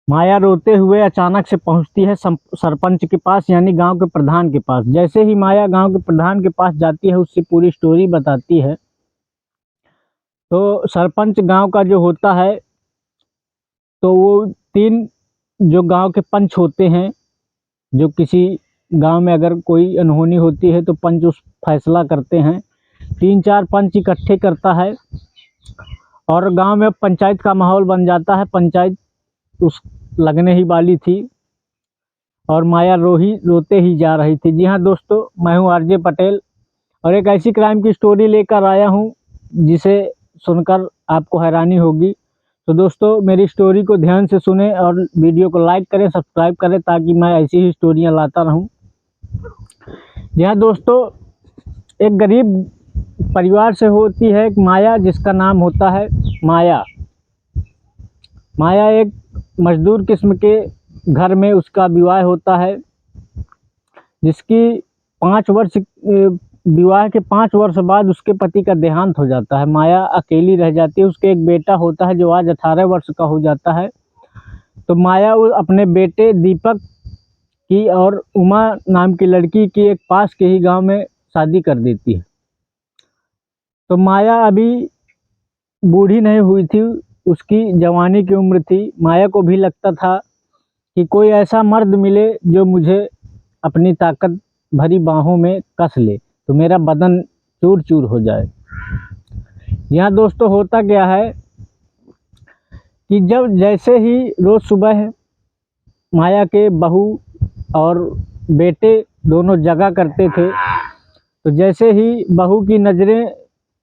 माया रोते हुए अचानक से पहुंचती है सरपंच के पास, यानी गांव के प्रधान के पास। जैसे ही माया गांव के प्रधान के पास जाती है, उससे पूरी स्टोरी बताती है। तो सरपंच गांव का जो होता है, तो वो 3 जो गांव के पंच होते हैं, जो किसी गांव में अगर कोई अनहोनी होती है तो पंच उस फैसला करते हैं। 3-4 पंच इकट्ठे करता है और गांव में पंचायत का माहौल बन जाता है। पंचायत उस लगने ही वाली थी और माया रोते ही जा रही थी। जी हाँ दोस्तों, मैं हूँ आरजे पटेल और एक ऐसी क्राइम की स्टोरी लेकर आया हूँ जिसे सुनकर आपको हैरानी होगी। तो दोस्तों, मेरी स्टोरी को ध्यान से सुने और वीडियो को लाइक करें, सब्सक्राइब करें, ताकि मैं ऐसी ही स्टोरियाँ लाता रहूँ। जी हाँ दोस्तों, एक गरीब परिवार से होती है एक माया, जिसका नाम होता है माया। माया एक मजदूर किस्म के घर में उसका विवाह होता है, जिसकी 5 वर्ष विवाह के 5 वर्ष बाद उसके पति का देहांत हो जाता है। माया अकेली रह जाती है। उसके एक बेटा होता है जो आज 18 वर्ष का हो जाता है। तो माया अपने बेटे दीपक की और उमा नाम की लड़की की एक पास के ही गांव में शादी कर देती है। तो माया अभी बूढ़ी नहीं हुई थी, उसकी जवानी की उम्र थी। माया को भी लगता था कि कोई ऐसा मर्द मिले जो मुझे अपनी ताकत भरी बाहों में कस ले, तो मेरा बदन चूर चूर हो जाए। यहाँ दोस्तों होता क्या है कि जब जैसे ही रोज़ सुबह माया के बहू और बेटे दोनों जगा करते थे, तो जैसे ही बहू की नज़रें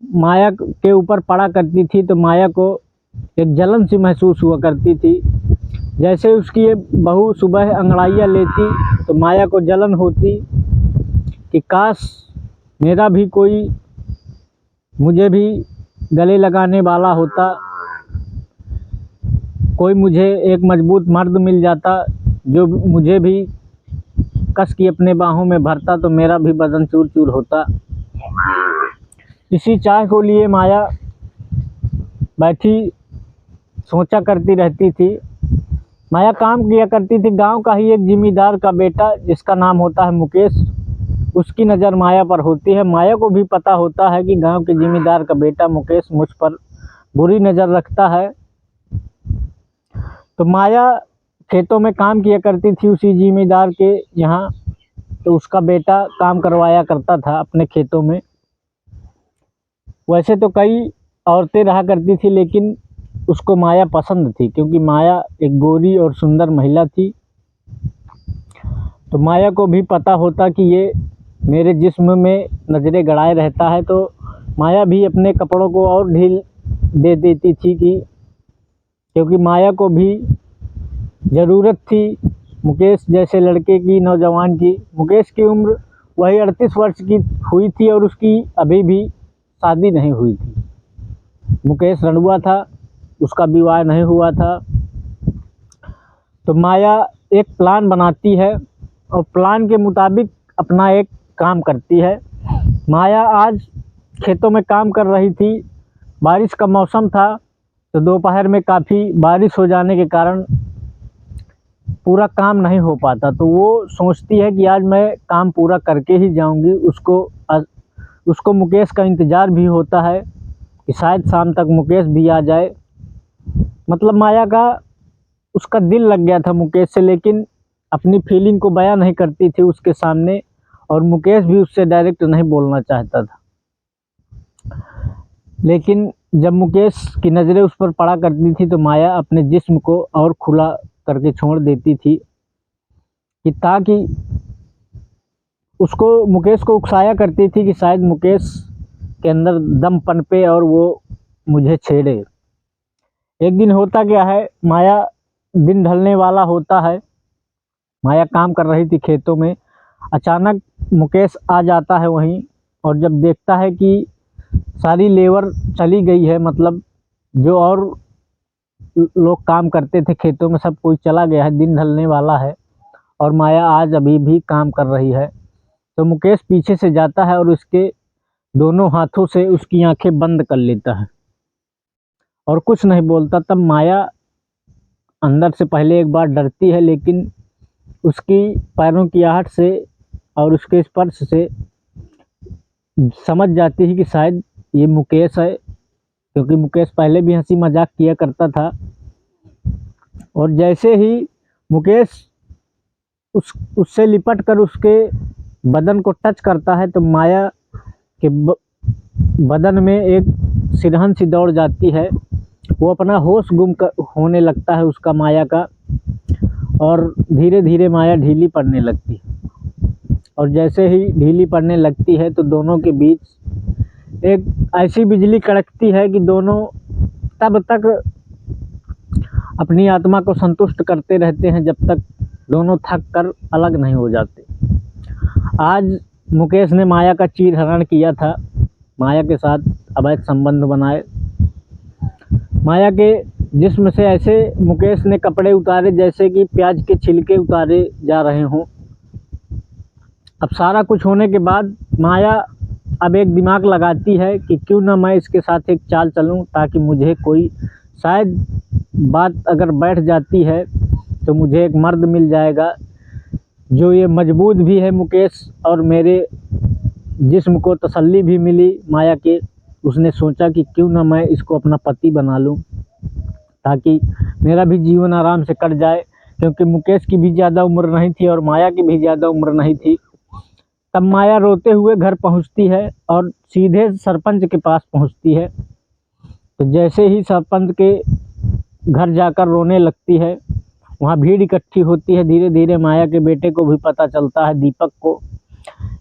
माया के ऊपर पड़ा करती थी, तो माया को एक जलन सी महसूस हुआ करती थी। जैसे उसकी ये बहू सुबह अंगड़ाइयाँ लेती, तो माया को जलन होती कि काश मेरा भी कोई मुझे भी गले लगाने वाला होता, कोई मुझे एक मजबूत मर्द मिल जाता जो मुझे भी कस की अपने बाहों में भरता, तो मेरा भी बदन चूर चूर होता। इसी चाह को लिए माया बैठी सोचा करती रहती थी। माया काम किया करती थी। गांव का ही एक जिम्मेदार का बेटा, जिसका नाम होता है मुकेश, उसकी नज़र माया पर होती है। माया को भी पता होता है कि गांव के जिम्मेदार का बेटा मुकेश मुझ पर बुरी नज़र रखता है। तो माया खेतों में काम किया करती थी उसी जिम्मेदार के यहाँ। तो उसका बेटा काम करवाया करता था अपने खेतों में। वैसे तो कई औरतें रहा करती थी, लेकिन उसको माया पसंद थी, क्योंकि माया एक गोरी और सुंदर महिला थी। तो माया को भी पता होता कि ये मेरे जिस्म में नज़रें गड़ाए रहता है, तो माया भी अपने कपड़ों को और ढील दे देती थी क्योंकि माया को भी ज़रूरत थी मुकेश जैसे लड़के की, नौजवान की। मुकेश की उम्र वही 38 वर्ष की हुई थी और उसकी अभी भी शादी नहीं हुई थी। मुकेश रंडुआ था, उसका विवाह नहीं हुआ था। तो माया एक प्लान बनाती है और प्लान के मुताबिक अपना एक काम करती है। माया आज खेतों में काम कर रही थी। बारिश का मौसम था, तो दोपहर में काफ़ी बारिश हो जाने के कारण पूरा काम नहीं हो पाता। तो वो सोचती है कि आज मैं काम पूरा करके ही जाऊंगी। उसको मुकेश का इंतज़ार भी होता है कि शायद शाम तक मुकेश भी आ जाए। मतलब माया का उसका दिल लग गया था मुकेश से, लेकिन अपनी फीलिंग को बयां नहीं करती थी उसके सामने, और मुकेश भी उससे डायरेक्ट नहीं बोलना चाहता था। लेकिन जब मुकेश की नज़रें उस पर पड़ा करती थी, तो माया अपने जिस्म को और खुला करके छोड़ देती थी कि ताकि उसको मुकेश को उकसाया करती थी कि शायद मुकेश के अंदर दम पनपे और वो मुझे छेड़े। एक दिन होता क्या है, माया दिन ढलने वाला होता है, माया काम कर रही थी खेतों में। अचानक मुकेश आ जाता है वहीं, और जब देखता है कि सारी लेबर चली गई है, मतलब जो और लोग काम करते थे खेतों में सब कोई चला गया है, दिन ढलने वाला है और माया आज अभी भी काम कर रही है, तो मुकेश पीछे से जाता है और उसके दोनों हाथों से उसकी आंखें बंद कर लेता है और कुछ नहीं बोलता। तब माया अंदर से पहले एक बार डरती है, लेकिन उसकी पैरों की आहट से और उसके स्पर्श से समझ जाती है कि शायद ये मुकेश है, क्योंकि मुकेश पहले भी हंसी मजाक किया करता था। और जैसे ही मुकेश उससे लिपट कर उसके बदन को टच करता है तो माया के बदन में एक सिरहन सी दौड़ जाती है। वो अपना होश गुम होने लगता है उसका, माया का, और धीरे धीरे माया ढीली पड़ने लगती है। और जैसे ही ढीली पड़ने लगती है तो दोनों के बीच एक ऐसी बिजली कड़कती है कि दोनों तब तक अपनी आत्मा को संतुष्ट करते रहते हैं जब तक दोनों थक कर अलग नहीं हो जाते। आज मुकेश ने माया का चीरहरण किया था, माया के साथ अवैध संबंध बनाए। माया के जिस्म से ऐसे मुकेश ने कपड़े उतारे जैसे कि प्याज के छिलके उतारे जा रहे हों। अब सारा कुछ होने के बाद माया अब एक दिमाग लगाती है कि क्यों ना मैं इसके साथ एक चाल चलूं, ताकि मुझे कोई, शायद बात अगर बैठ जाती है तो मुझे एक मर्द मिल जाएगा जो ये मजबूत भी है मुकेश, और मेरे जिस्म को तसल्ली भी मिली माया के। उसने सोचा कि क्यों ना मैं इसको अपना पति बना लूं, ताकि मेरा भी जीवन आराम से कट जाए, क्योंकि मुकेश की भी ज़्यादा उम्र नहीं थी और माया की भी ज़्यादा उम्र नहीं थी। तब माया रोते हुए घर पहुंचती है और सीधे सरपंच के पास पहुंचती है। तो जैसे ही सरपंच के घर जाकर रोने लगती है, वहाँ भीड़ इकट्ठी होती है। धीरे धीरे माया के बेटे को भी पता चलता है, दीपक को।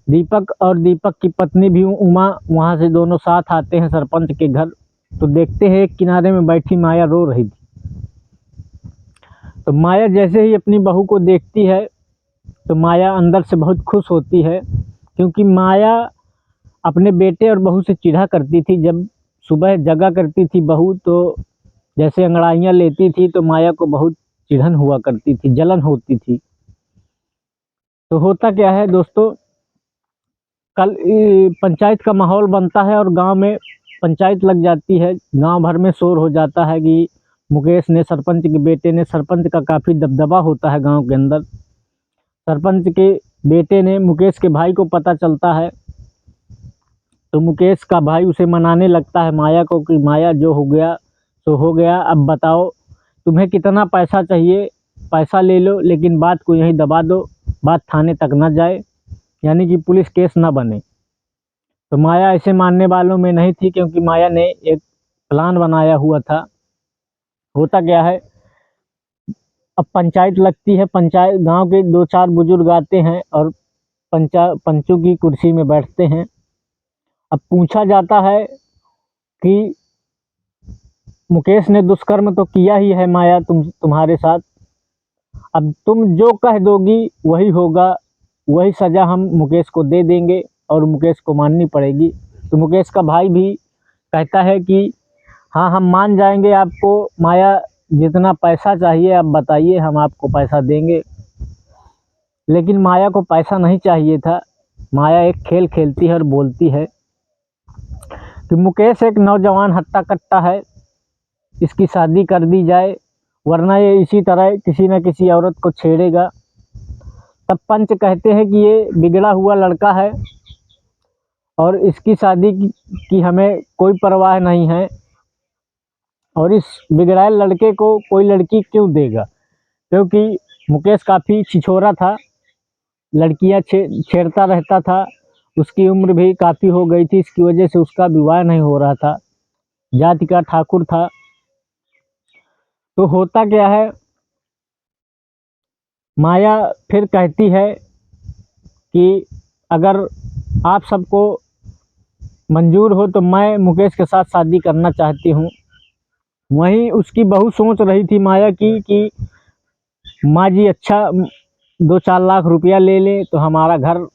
दीपक और दीपक की पत्नी भी उमा वहाँ से दोनों साथ आते हैं सरपंच के घर। तो देखते हैं एक किनारे में बैठी माया रो रही थी। तो माया जैसे ही अपनी बहू को देखती है तो माया अंदर से बहुत खुश होती है, क्योंकि माया अपने बेटे और बहू से चिढ़ा करती थी। जब सुबह जगा करती थी बहू तो जैसे अंगड़ाइयाँ लेती थी तो माया को बहुत चिढ़न हुआ करती थी, जलन होती थी। तो होता क्या है दोस्तों, कल पंचायत का माहौल बनता है और गांव में पंचायत लग जाती है। गांव भर में शोर हो जाता है कि मुकेश ने, सरपंच के बेटे ने, सरपंच का काफ़ी दबदबा होता है गांव के अंदर। सरपंच के बेटे ने, मुकेश के भाई को पता चलता है तो मुकेश का भाई उसे मनाने लगता है माया को कि माया जो हो गया तो हो गया, अब बताओ तुम्हें कितना पैसा चाहिए, पैसा ले लो, लेकिन बात को यहीं दबा दो, बात थाने तक ना जाए, यानी कि पुलिस केस ना बने। तो माया ऐसे मानने वालों में नहीं थी, क्योंकि माया ने एक प्लान बनाया हुआ था। होता क्या है, अब पंचायत लगती है, पंचायत गांव के 2-4 बुजुर्ग आते हैं और पंचों की कुर्सी में बैठते हैं। अब पूछा जाता है कि मुकेश ने दुष्कर्म तो किया ही है माया तुम्हारे साथ, अब तुम जो कह दोगी वही होगा, वही सज़ा हम मुकेश को दे देंगे और मुकेश को माननी पड़ेगी। तो मुकेश का भाई भी कहता है कि हाँ हम मान जाएंगे आपको, माया जितना पैसा चाहिए आप बताइए, हम आपको पैसा देंगे। लेकिन माया को पैसा नहीं चाहिए था। माया एक खेल खेलती है और बोलती है कि मुकेश एक नौजवान हट्टा कट्टा है, इसकी शादी कर दी जाए, वरना ये इसी तरह किसी न किसी औरत को छेड़ेगा। तब पंच कहते हैं कि ये बिगड़ा हुआ लड़का है और इसकी शादी की हमें कोई परवाह नहीं है, और इस बिगड़ाए लड़के को कोई लड़की क्यों देगा, क्योंकि मुकेश काफ़ी छिछोरा था, लड़कियां छेड़ता रहता था, उसकी उम्र भी काफ़ी हो गई थी, इसकी वजह से उसका विवाह नहीं हो रहा था, जाति का ठाकुर था। तो होता क्या है, माया फिर कहती है कि अगर आप सबको मंजूर हो तो मैं मुकेश के साथ शादी करना चाहती हूँ। वहीं उसकी बहू सोच रही थी माया की कि माँ जी अच्छा 2-4 लाख रुपया ले ले तो हमारा घर,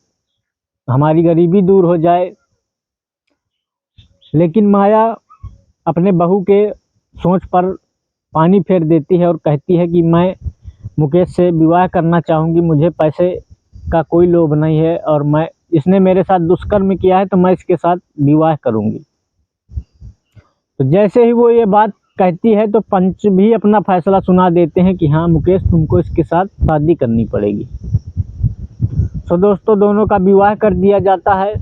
हमारी गरीबी दूर हो जाए। लेकिन माया अपने बहू के सोच पर पानी फेर देती है और कहती है कि मैं मुकेश से विवाह करना चाहूँगी, मुझे पैसे का कोई लोभ नहीं है, और मैं, इसने मेरे साथ दुष्कर्म किया है तो मैं इसके साथ विवाह करूँगी। तो जैसे ही वो ये बात कहती है तो पंच भी अपना फैसला सुना देते हैं कि हाँ मुकेश तुमको इसके साथ शादी करनी पड़ेगी। तो दोस्तों दोनों का विवाह कर दिया जाता है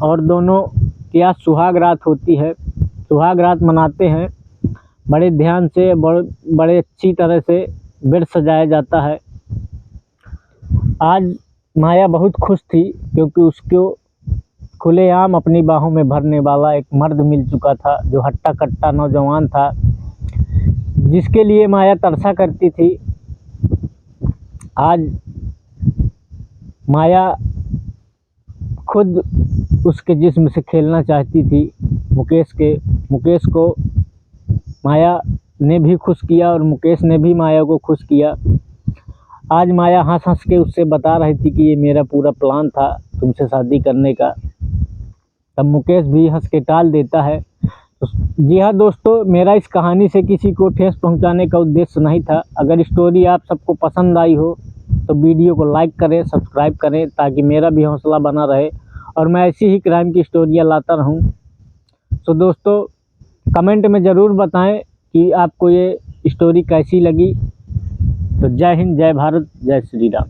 और दोनों की आज सुहाग रात होती है। सुहाग रात मनाते हैं, बड़े ध्यान से बड़े अच्छी तरह से बेड सजाया जाता है। आज माया बहुत खुश थी क्योंकि उसको खुलेआम अपनी बाहों में भरने वाला एक मर्द मिल चुका था, जो हट्टा कट्टा नौजवान था, जिसके लिए माया तरसा करती थी। आज माया खुद उसके जिस्म से खेलना चाहती थी। मुकेश को माया ने भी खुश किया और मुकेश ने भी माया को खुश किया। आज माया हंस हंस के उससे बता रही थी कि ये मेरा पूरा प्लान था तुमसे शादी करने का। तब मुकेश भी हंस के टाल देता है। तो जी हाँ दोस्तों, मेरा इस कहानी से किसी को ठेस पहुंचाने का उद्देश्य नहीं था। अगर स्टोरी आप सबको पसंद आई हो तो वीडियो को लाइक करें, सब्सक्राइब करें, ताकि मेरा भी हौसला बना रहे और मैं ऐसी ही क्राइम की स्टोरियाँ लाता रहूं। तो दोस्तों कमेंट में ज़रूर बताएं कि आपको ये स्टोरी कैसी लगी। तो जय हिंद, जय भारत, जय श्री राम।